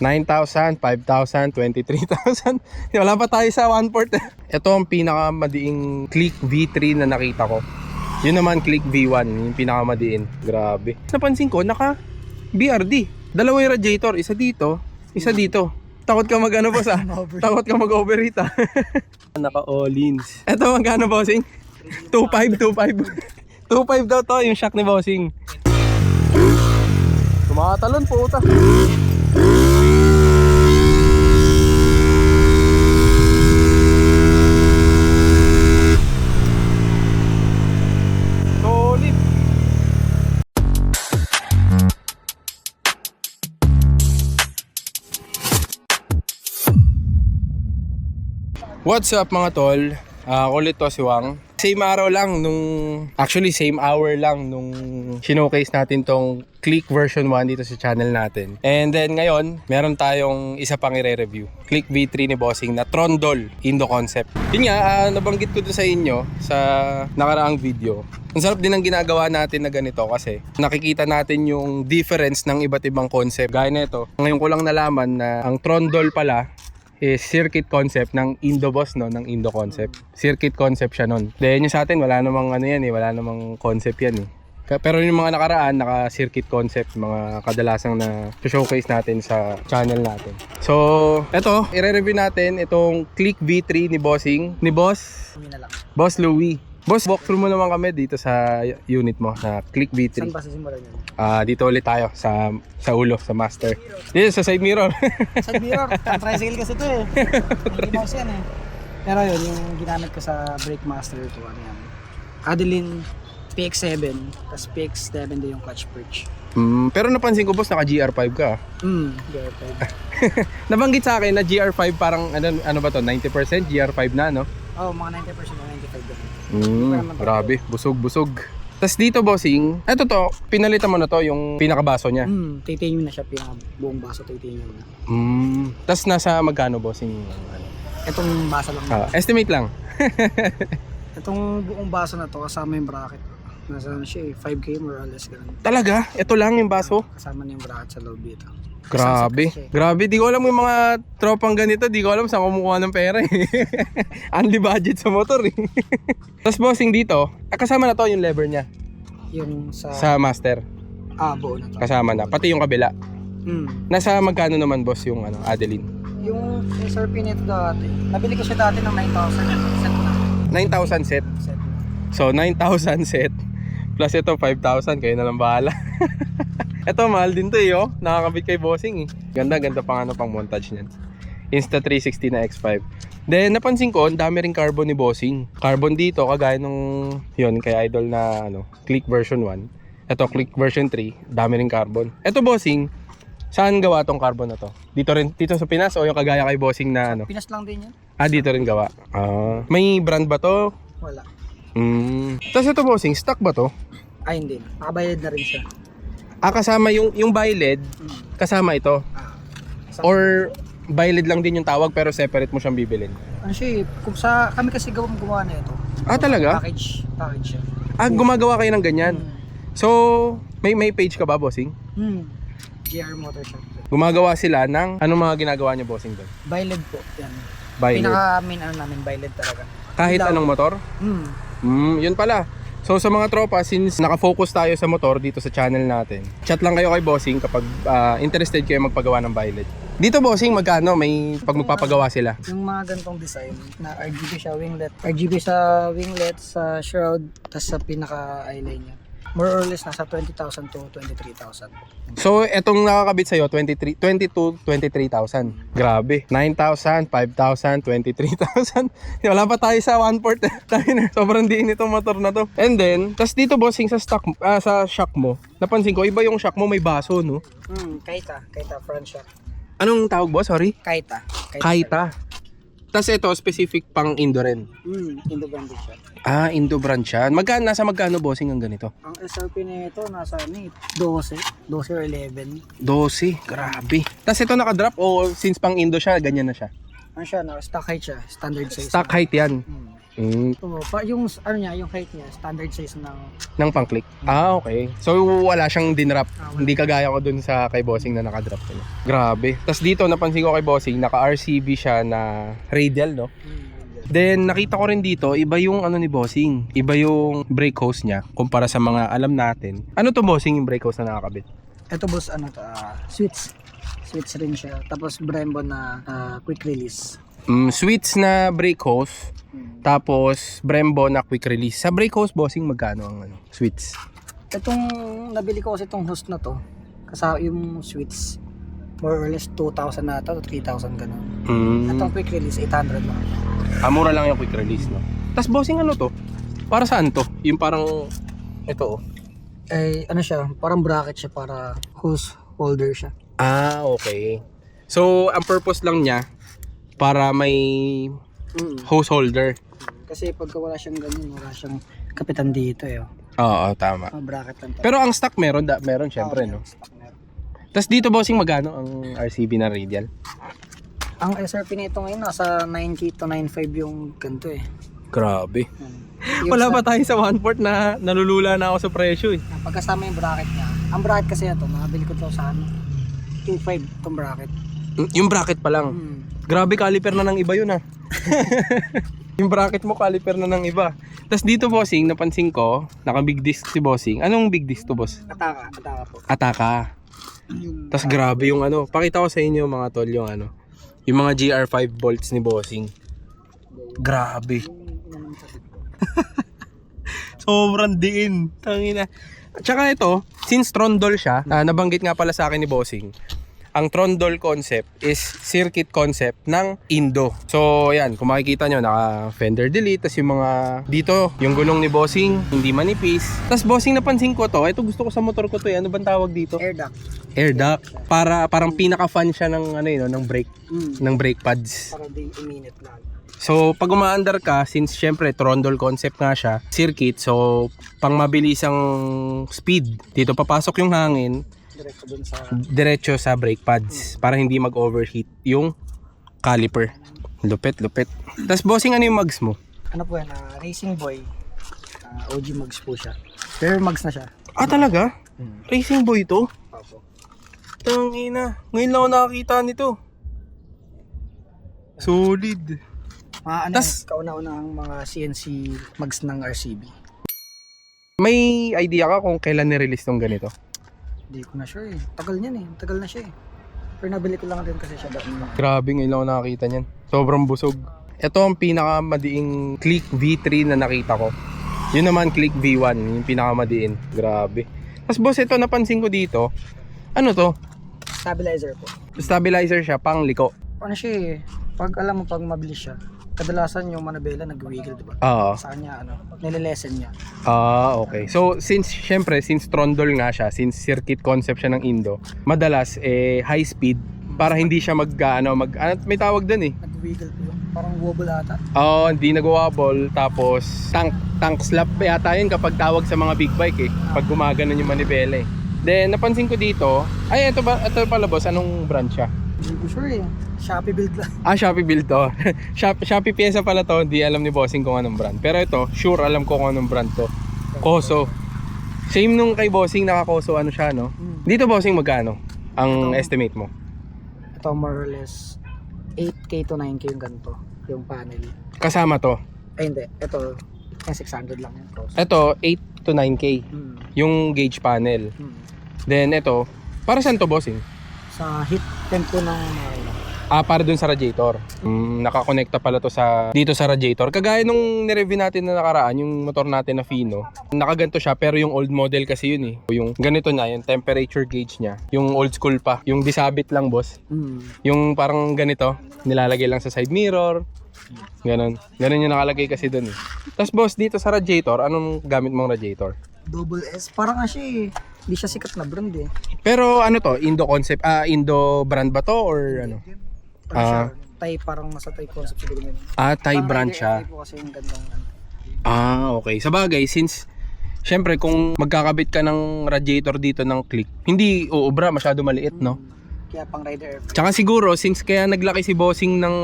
9,000, 5,000, 23,000. Wala pa tayo sa 1/4. Ito ang pinakamadiing Click V3 na nakita ko. Yun naman Click V1, yung pinakamadiin. Grabe. Napansin ko, naka BRD. Dalawa yung radiator, isa dito, isa dito. Takot ka mag ano boss ah? Takot ka mag-overheat ah. Naka all-ins. Ito magkano bossing? 2.5, 2.5. 2.5 daw to, yung shock ni bossing. Tumatalon po uta. Solid. What's up mga tol? Ulit to si Wang. Same araw lang nung, actually same hour lang nung showcase natin tong Click version 1 dito sa channel natin. And then ngayon, meron tayong isa pang i-review. Click V3 ni Bossing na Trondol Indo Concept. Yun nga, nabanggit ko to sa inyo sa nakaraang video. Ang sarap din ang ginagawa natin na ganito kasi nakikita natin yung difference ng iba't ibang concept. Gaya na ito, ngayon ko lang nalaman na ang Trondol pala is circuit concept ng Indo boss, no, ng Indo Concept. Circuit concept siya nun. Then yung sa atin wala namang ano yan eh, wala namang concept yan eh. Pero yung mga nakaraan naka circuit concept, mga kadalasang na showcase natin sa channel natin. So, eto, i-review natin itong Click V3 ni Bossing, ni Boss Louie. Boss, walkthrough mo naman kami dito sa unit mo na Click V3. Saan ba sisimulan yun? Dito ulit tayo sa ulo, sa master. Dito sa side mirror. Sa mirror, tricycle kasi ito eh. Hindi mouse yan eh. Pero yun, yung ginamit ko sa brake master ito, ano yan. Adeline PX7, tapos PX7 din yung clutch perch. Pero napansin ko boss, naka GR5 ka. GR5. Nabanggit sa akin na GR5 parang ano ba to, 90% GR5 na, no? Oh, mga 90% o 95 din. Grabe, busog. Tapos dito bossing, eto to, pinalitan mo na to yung pinakabaso niya. Titanium na siya, buong baso titanium na. Tapos nasa magkano bossing? Itong baso lang. Estimate lang. Itong buong baso na to, kasama yung bracket. Nasa siya eh, 5K more or less ganun. Talaga? Ito lang yung baso? Kasama na yung bracket sa loob dito. Grabe. Grabe, di ko alam yung mga tropang ganito, di ko alam saan kumukuha ng pera eh. Only budget sa motor eh. Tapos bossing dito, kasama na to yung lever niya. Yung Sa master. buo na to. Kasama na, pati yung kabila. Nasa magkano naman boss yung Adeline? Yung SRP nito dati, nabili ko siya dati ng 9,000 set na. 9,000 set. Set na. So 9,000 set. Plus ito 5,000, kayo na lang bahala. Ito mahal din to eh, oh. Nakakabit kay bossing eh. Ganda pang pang montage niyan. Insta360 na X5. Then napansin ko, ang dami ring carbon ni bossing. Carbon dito kagaya nung yun kay idol na Click version 1. Ito Click version 3, dami ring carbon. Ito bossing, saan gawa tong carbon na to? Dito sa Pinas o yung kagaya kay bossing na Pinas lang din yan. dito rin gawa. May brand ba to? Wala. Tapos ito bossing, stock ba to? Ay hindi. Nakabayad na rin siya. Kasama yung biled, kasama ito. Or biled lang din yung tawag pero separate mo siyang bibilin. Ano siya eh, kami kasi gumawa na ito. Talaga? Package siya. Gumagawa kayo ng ganyan. So, may page ka ba, bossing? GR Motor Shop. Gumagawa sila ng anong mga ginagawa niyo, bossing doon? Biled po. Yan. Biled. Pinaka-main namin, biled talaga. Kahit anong motor? Yun pala. So sa mga tropa, since nakafocus tayo sa motor dito sa channel natin, chat lang kayo kay bossing kapag interested kayo magpagawa ng biled. Dito bossing, magkano may pag magpapagawa sila? Yung mga ganitong design na RGB siya winglet. RGB sa winglet, sa shroud, tas sa pinaka-eyeline niya. More or less nasa 20,000 to 23,000. So etong nakakabit sa'yo, 20 to 23,000. Grabe. 9,000, 5,000, 23,000. Wala pa tayo sa 1/4. Sobrang diin itong motor na to. And then, tas dito bossing sa sa shock mo, napansin ko, iba yung shock mo may baso, no? Kaita front shock. Anong tawag boss? Sorry? Kaita. Tas ito, specific pang Indo rin. Indo branded siya. Indo brand siya. Nasa magkano bossing ang ganito? Ang SRP nito nasa 12 or 11. 12, grabe. Tas ito naka-drop o since pang Indo siya, ganyan na siya? Ano siya, stock height siya, standard size. Stock height yan. So, yung ano niya, yung height niya, standard size ng Ng pang-click? Okay. So wala siyang dinrap. Hindi kagaya ko dun sa kay Bossing na nakadrop. Ano. Grabe. Tapos dito napansin ko kay Bossing, naka-RCB siya na radial, no? Then nakita ko rin dito, iba yung ano ni Bossing. Iba yung brake hose niya kumpara sa mga alam natin. Ano to Bossing yung brake hose na nakakabit? ito boss, ano to, switch rin siya. Tapos Brembo na quick release. Switch na brake hose. Tapos Brembo na quick release. Sa brake hose Bossing magkano ang ano, switch? Itong nabili ko kasi itong hose na to, kasama yung switch, more or less 2,000 na ito, 3,000 ganun. Itong quick release 800 lang. Mura lang yung quick release, no? Tapos Bossing ano to? Para saan to? Yung parang ito oh. Ano siya, parang bracket siya, para hose holder siya. Okay. So, ang purpose lang niya para may hose holder. Kasi pagka wala siyang ganyan, wala siyang kapitan dito eh. Oo, tama. Bracket lang to. Pero ang stock meron syempre, no? Tapos dito Bossing magkano ang RCB na radial? Ang SRP nito ngayon nasa 9K to 9.5 yung ganito eh. Grabe. Wala pa tayo sa 1/4 na nalulula na ako sa presyo eh. Pagkasama yung bracket niya. Ang bracket kasi ito, nabili ko to sa 2.5 itong bracket. Yung bracket pa lang. Grabe, caliper na ng iba yun ah. Yung bracket mo, caliper na ng iba. Tapos dito Bossing, napansin ko, naka big disc si Bossing. Anong big disc to boss? Ataka po. Ataka. Tapos grabe yung ano, pakita ko sa inyo mga tol yung ano, yung mga GR5 bolts ni Bossing. Grabe. Sobrang diin. Tangina. Tsaka ito, since trondol siya, nabanggit nga pala sa akin ni Bossing, ang trondol concept is circuit concept ng Indo. So, yan, kung makikita nyo, naka fender delete, tas yung mga dito, yung gulong ni Bossing, hindi manipis. Tas Bossing, napansin ko to, ito gusto ko sa motor ko to, ano bang tawag dito? Air duct. Air duct. Parang pinaka-fan siya ng ano yun, ng brake, ng brake pads. Para di iminit lang. So, pag umaandar ka, since syempre trondol concept nga siya, circuit, so pang mabilisang speed, dito papasok yung hangin, diretso sa brake pads para hindi mag-overheat yung caliper. Lupit. Tapos Bossing, ano yung mugs mo? Ano po yan, Racing Boy. OG mugs po siya. Pero mugs na siya. Talaga? Racing Boy to? Opo. Tangina, ngayon lang ako nakakita nito. Solid. Kauna-una ang mga CNC mugs ng RCB. May idea ka kung kailan ni-release tong ganito? Hindi ko na sure eh. Tagal na siya eh. Pero nabili ko lang din kasi siya daan. Grabe, ngayon lang ako nakakita niyan. Sobrang busog. Ito ang pinakamadiing Click V3 na nakita ko. Yun naman Click V1, yung pinakamadiin. Grabe. Tapos boss, ito napansin ko dito. Ano to? Stabilizer po. Stabilizer siya, pang liko. Ano siya eh. Pag alam mo, pag mabilis siya, kadalasan yung manabela nag-wiggle, diba? Oo. Sa kanya, nililesen niya. Okay. So, since trondol nga siya, since circuit concept siya ng Indo, madalas, high speed, para hindi siya may tawag dun eh. Nag-wiggle po. Parang wobble ata. Hindi nag-wobble. Tapos, tank slap yata yun kapag tawag sa mga big bike eh. Pag gumaganon yung manibela eh. Then, napansin ko dito, ito pala boss, anong brand siya? Hindi ko sure eh. Shopee build lang. Shopee build to. Shopee pyesa pala to. Hindi alam ni Bossing kung anong brand. Pero ito, sure alam ko kung anong brand to. Koso. Same nung kay Bossing, naka-Koso ano siya, no? Dito Bossing, magkano ang estimate mo? Ito more or less 8K to 9K yung ganito. Yung panel. Kasama to? Ay hindi. Ito, 600 lang yung Koso. Ito, 8 to 9K. Yung gauge panel. Then ito, para saan to Bossing? Sa heat tempo ng para dun sa radiator. Nakakonekta pala to dito sa radiator. Kagaya nung nireview natin na nakaraan, yung motor natin na Fino, nakaganto siya pero yung old model kasi yun eh. Yung ganito na, yung temperature gauge niya. Yung old school pa. Yung disabit lang boss. Yung parang ganito, nilalagay lang sa side mirror. Ganon yung nakalagay kasi dun eh. Tapos boss, dito sa radiator, anong gamit mong radiator? Double S. Parang nga siya eh. Hindi siya sikat na brand eh. Pero ano to? Indo concept? Indo brand ba to or ano? Thai, parang nasa Thai concept siguro yun. Thai brand siya. Okay. Sa bagay, since syempre kung magkakabit ka ng radiator dito ng Click, hindi uubra, masyado maliit, no? Kaya pang rider airframe. Tsaka siguro, since kaya naglaki si bossing ng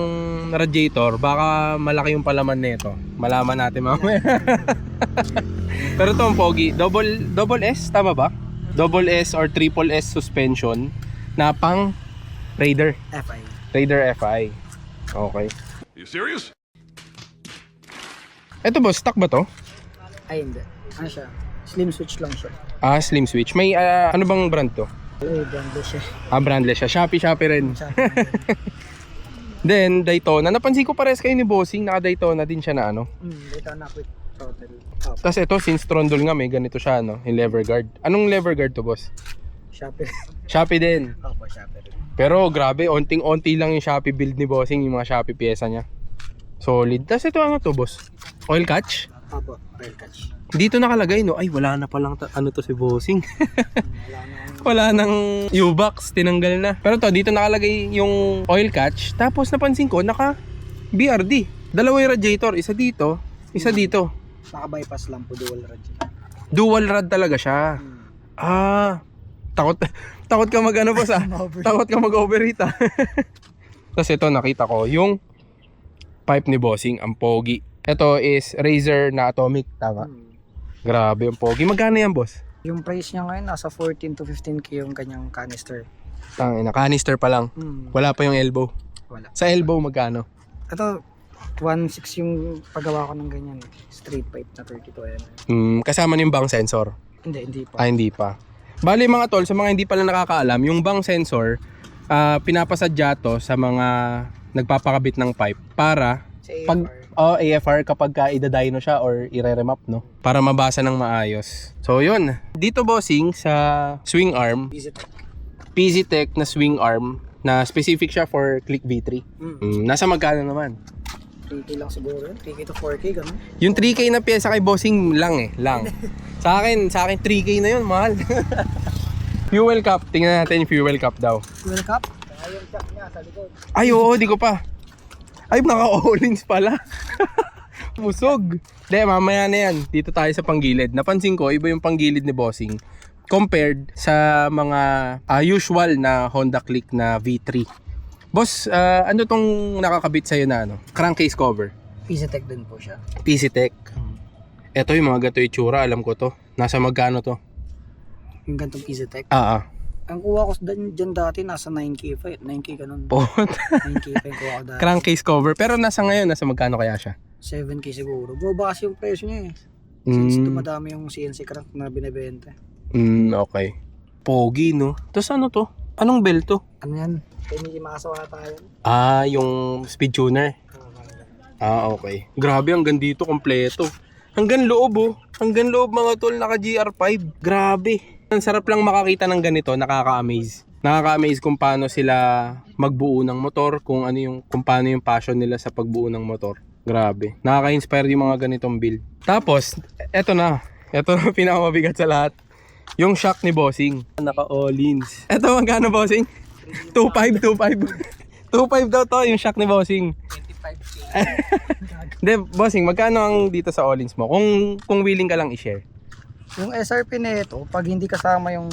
radiator, baka malaki yung palaman nito. Malaman natin mamaya. Pero ito ang pogi. Double S, tama ba? Double S or triple S suspension na pang Raider. FI. Raider FI. Okay. You serious? Ito boss, stock ba to? Ay, hindi. Ano siya? Slim switch lang siya. Ah, slim switch. May ano bang brand to? Ay, brandless siya. Ah, brandless siya. Shopee rin. Then, Daytona. Napansin ko pares kayo ni bossing. Naka-Daytona din siya na ano. Dito na quick throttle. Tapos ito, since trundle nga may ganito siya, no? Yung lever guard. Anong lever guard to, boss? Shopee. Shopee din. Opo, Shopee. Pero grabe, onting-onti lang yung Shopee build ni bossing, yung mga Shopee pyesa niya. Solid. Tapos ito ano to, boss? Oil catch? Opo, oil catch. Dito nakalagay, no? Ay, wala na palang ano to si bossing. Wala na. Wala nang U-box, tinanggal na. Pero to, dito nakalagay yung oil catch. Tapos napansin ko, naka BRD. Dalawa yung radiator, isa dito, isa dito. Naka-bypass lang po, dual rad. Dual rad talaga siya. Ah, takot ka mag ano boss ah. Takot ka mag-overheat ah. Tapos ito nakita ko yung pipe ni bossing, ang pogi. Ito is Razer na atomic, tama? Grabe ang pogi. Magkano yan boss? Yung price niya ngayon nasa 14 to 15k yung kanyang canister. Tangina, canister pa lang. Wala pa yung elbow. Wala. Sa elbow magkano? Ito 1.6 yung paggawa ko ng ganyan. Straight pipe na 32 ayan. Kasama na yung bang sensor? Hindi pa. Ah, hindi pa. Bali mga tol, sa mga hindi pala nakakaalam, yung bang sensor, pinapasadya to sa mga nagpapakabit ng pipe para Sa pag AFR kapag ka ida-dyno siya or i-remap, no? Para mabasa ng maayos. So yun, dito bossing sa swing arm, PZTech. PZTech na swing arm na specific siya for Click V3. Nasa magkano naman? 3k lang siguro yun. 3k to 4k ganun. Yung 3K na pyesa kay bossing lang lang. Sa akin 3K na yun, mahal. Fuel cap, tingnan natin yung fuel cap daw. Fuel cap? Yung cap niya sa likod. Ay oo, di ko pa. Ay, naka-Ollins pala. Busog. De, mamaya na yan. Dito tayo sa panggilid. Napansin ko, iba yung panggilid ni bossing compared sa mga usual na Honda Click na V3. Boss, ano tong nakakabit sa'yo na ano? Crankcase cover. PZTech din po siya. PZTech. Ito yung mga gato itsura, alam ko to. Nasa magkano to? Yung gantong PZTech. Ah. Ang kuha ko dyan dati nasa 9k pa. 9k ganun. Pot. 9k pa yung kuha ko dati. Crankcase cover. Pero nasa ngayon, nasa magkano kaya siya? 7k siguro. Baba kasi yung presyo niya eh. Since dumadami yung CNC crank na binibenta. Okay. Pogi, no? Tapos ano to? Anong bell to? Ano yan? Kaya hindi makasawa na tayo. Ah, yung speed tuner. Ah, okay. Grabe, hanggang dito kompleto. Hanggang loob oh. Hanggang loob mga tol, naka GR5. Grabe. Ang sarap lang makakita ng ganito, nakaka-amaze. Nakaka-amaze kung paano sila magbuo ng motor, kung paano yung passion nila sa pagbuo ng motor. Grabe. Nakaka-inspire yung mga ganitong build. Tapos, eto na. Eto na pinakamabigat sa lahat. Yung shock ni bossing. Naka-Ollins. Eto, magkano bossing? 2.5. 2.5 daw to yung shock ni bossing. 25k. Hindi, bossing, magkano ang dito sa Ollins mo? Kung willing ka lang i-share. Yung SRP na ito, pag hindi kasama yung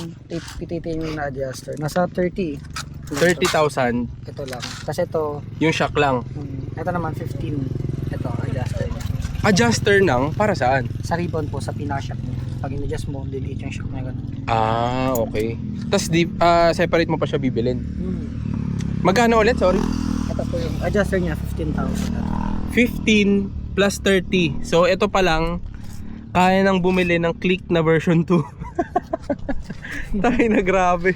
titanium na adjuster, nasa 30. 30,000 Ito lang. Kasi ito, yung shock lang. ito naman 15. Ito, adjuster niya. Adjuster nang para saan? Sa ribbon po, sa pinaka-shock niya. Pag in-adjust mo, delete yung shock niya ganun. Ah, okay. Tapos separate mo pa siya bibilin. Magkano ulit? Sorry. Ito po yung adjuster niya, 15,000. 15 plus 30. So ito pa lang kaya nang bumili ng Click na version 2. Tayo na, grabe.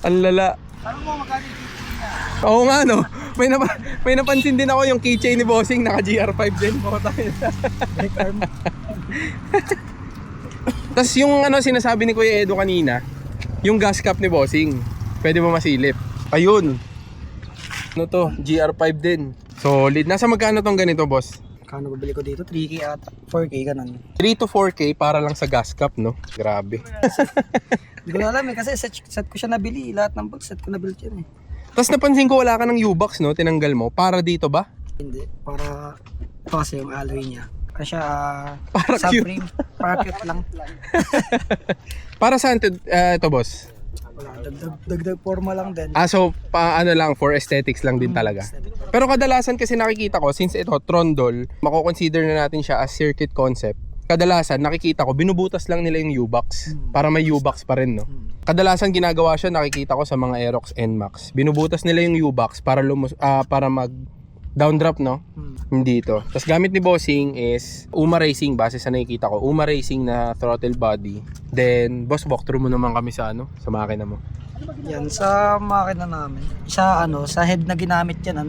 Ang lala. Ano mo magkano yung niya? Oo nga no. May napansin din ako yung keychain ni bossing naka GR5 din. Brake arm. Tapos yung sinasabi ni Kuya Edo kanina, yung gas cap ni bossing, pwede mo masilip. Ayun. Ano to? GR5 din. Solid. Nasa magkano tong ganito, boss? Kano babili ko dito? 3k at 4k ganun. 3 to 4K para lang sa gas cap, no? Grabe. Hindi ko na alam eh, kasi set ko siya nabili. Lahat ng box set ko nabili yan eh. Tapos napansin ko wala ka ng U-box, no? Tinanggal mo. Para dito ba? Hindi, para ito kasi yung alloy niya. Kasi siya Para subframe, para cute lang. Para saan ito, boss? Wala, dagdag forma lang din. So ano lang, for aesthetics lang din talaga. Pero kadalasan kasi nakikita ko, since ito Trondol, mako-consider na natin siya as circuit concept. Kadalasan nakikita ko, binubutas lang nila yung U-box para may U-box pa rin, no? Kadalasan ginagawa siya, nakikita ko sa mga Aerox NMAX. Binubutas nila yung U-box para para mag downdrap, no? Hindi ito. Tapos gamit ni Bossing is Uma Racing, base sa nakikita ko. Uma Racing na throttle body. Then, boss, walkthrough mo naman kami sa sa makina mo. Yan, sa makina namin. Sa sa head na ginamit yan,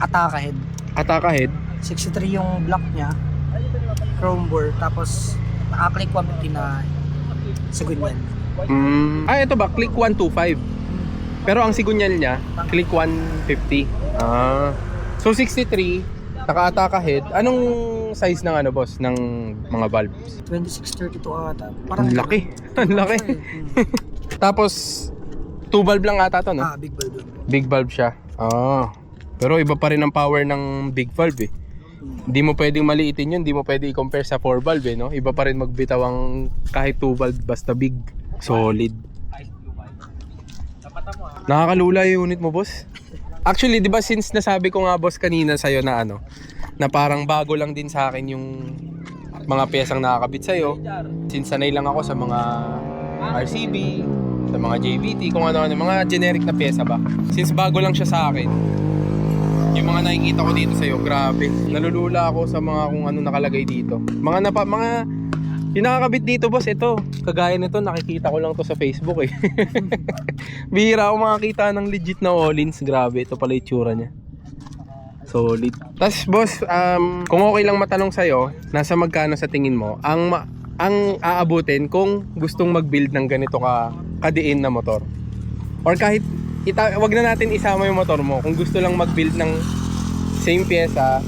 Ataka head. Ataka head? 63 yung block niya. Chrome bore. Tapos, naka-click 150 na sigunyan. Ito ba? Click 125. Pero ang signal niya, click 150. So 63, naka-ataka head. Anong size ng boss, ng mga valves? 2632 ata. Ang laki. Ang laki. Tapos 2 valve lang ata to, no? Big valve. Big valve siya. Pero iba pa rin ang power ng big valve eh. Hindi mo pwedeng maliitin yun, hindi mo pwedeng i-compare sa 4 valve no? Iba pa rin magbitaw ang kahit 2 valve basta big. Solid. Nakakalula yung unit mo, boss. Actually, 'di ba since nasabi ko nga boss kanina sa iyo na na parang bago lang din sa akin yung mga piyesang nakakabit sa iyo. Since sanay lang ako sa mga RCB, sa mga JVT, kung ano-ano, mga generic na piyesa ba. Since bago lang siya sa akin, yung mga nakikita ko dito sa iyo, grabe. Nalulula ako sa mga kung ano nakalagay dito. Mga yung nakakabit dito, boss, ito. Kagaya nito, nakikita ko lang to sa Facebook eh. Bihira ako makakita ng legit na Ohlins. Grabe, ito pala itsura niya. Solid. Tapos, boss, kung okay lang matanong sa'yo, nasa magkano sa tingin mo ang aabutin kung gustong mag-build ng ganito kadiin na motor? Or kahit, wag na natin isama yung motor mo. Kung gusto lang mag-build ng same pyesa,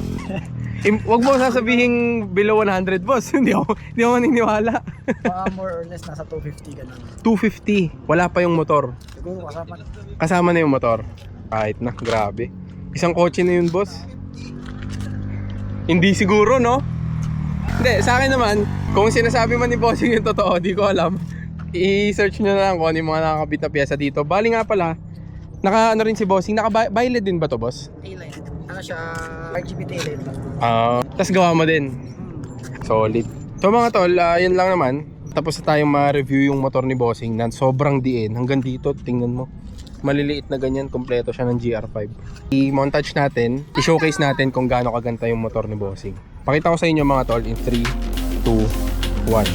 wag mo sasabihin below 100, boss. Hindi ako maniniwala. More or less nasa 250 ganun. 250. Wala pa yung motor. Siguro Kasama na yung motor. Kahit na, grabe. Isang kotse na yun, boss. Hindi siguro, no? Hindi, sa akin naman, kung sinasabi man ni Bossing yung totoo, di ko alam. I-search nyo na lang kung ano yung mga nakakabit na pyesa dito. Bali nga pala, rin si Bossing. Naka-violet din ba to, boss? taillight. Siya RGB taillight lang. Tas gawa mo din. Solid. So mga tol, yun lang naman. Tapos na tayong ma-review yung motor ni Bossing na sobrang diin. Hanggang dito, tingnan mo. Maliliit na ganyan, kompleto siya ng GR5. I-montage natin, i-showcase natin kung gaano kaganda yung motor ni Bossing. Pakita ko sa inyo mga tol in 3, 2, 1.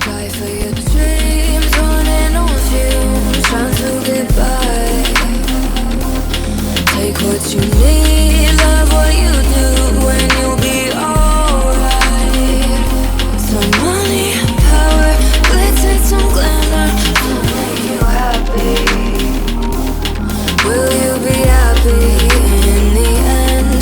Take what you need, love what you do, when you'll be alright. Some money, power, glitz and some glamour to make you happy. Will you be happy in the end?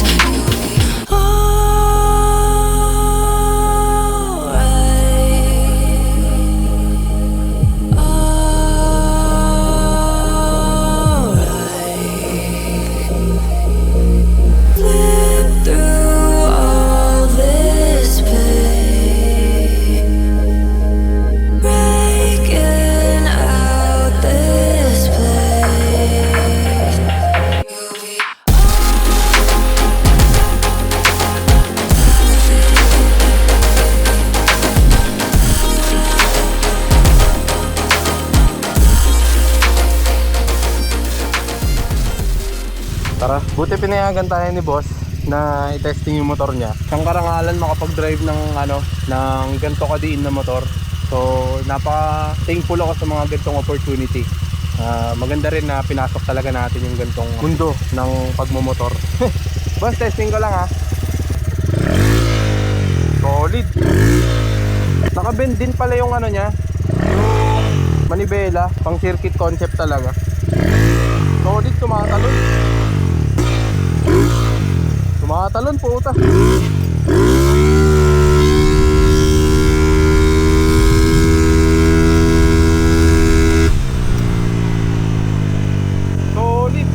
You'll be Tara, buti pinayagan tayo ni boss na i-testing yung motor niya. Siyang karangalan makapag-drive ng ng ganito kadiin na motor. So, napaka-thankful ako sa mga ganitong opportunity. Maganda rin na pinasok talaga natin yung ganitong mundo ng pagmumotor. Boss, testing ko lang ha. Solid. Naka-bend din pala yung niya, yung manibela, pang circuit concept talaga. Solid, tumatalon. Tumatalon po uta. Solid.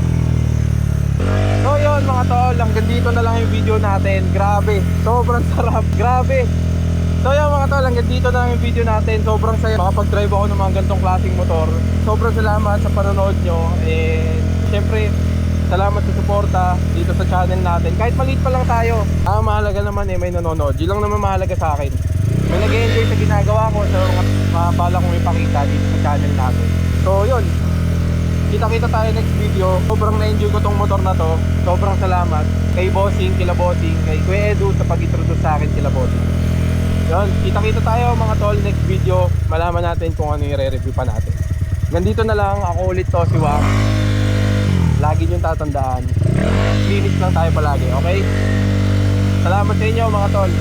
So yun mga tol, hanggang dito na lang yung video natin. Grabe, sobrang sarap. Grabe. So yun mga tol, hanggang dito na lang yung video natin. Sobrang saya makapag-drive ako ng mga ganitong klaseng motor. Sobrang salamat sa panonood nyo. And syempre, salamat sa suporta dito sa channel natin. Kahit maliit pa lang tayo, mahalaga naman may nanonood. Yun lang naman mahalaga sa akin. May nag-enjoy sa ginagawa ko, so bala kong ipakita dito sa channel natin. So yun, kita-kita tayo next video. Sobrang na-enjoy ko tong motor na to. Sobrang salamat kay Bossing, kila Bossing, kay Kuya Edu sa pag-introduce sa akin kila Bossing. Yun, kita-kita tayo mga tol next video. Malaman natin kung ano yung re-review pa natin. Nandito na lang, ako ulit to, si Wang. Lagi niyong tatandaan, clinic lang tayo palagi, okay? Salamat sa inyo mga tol.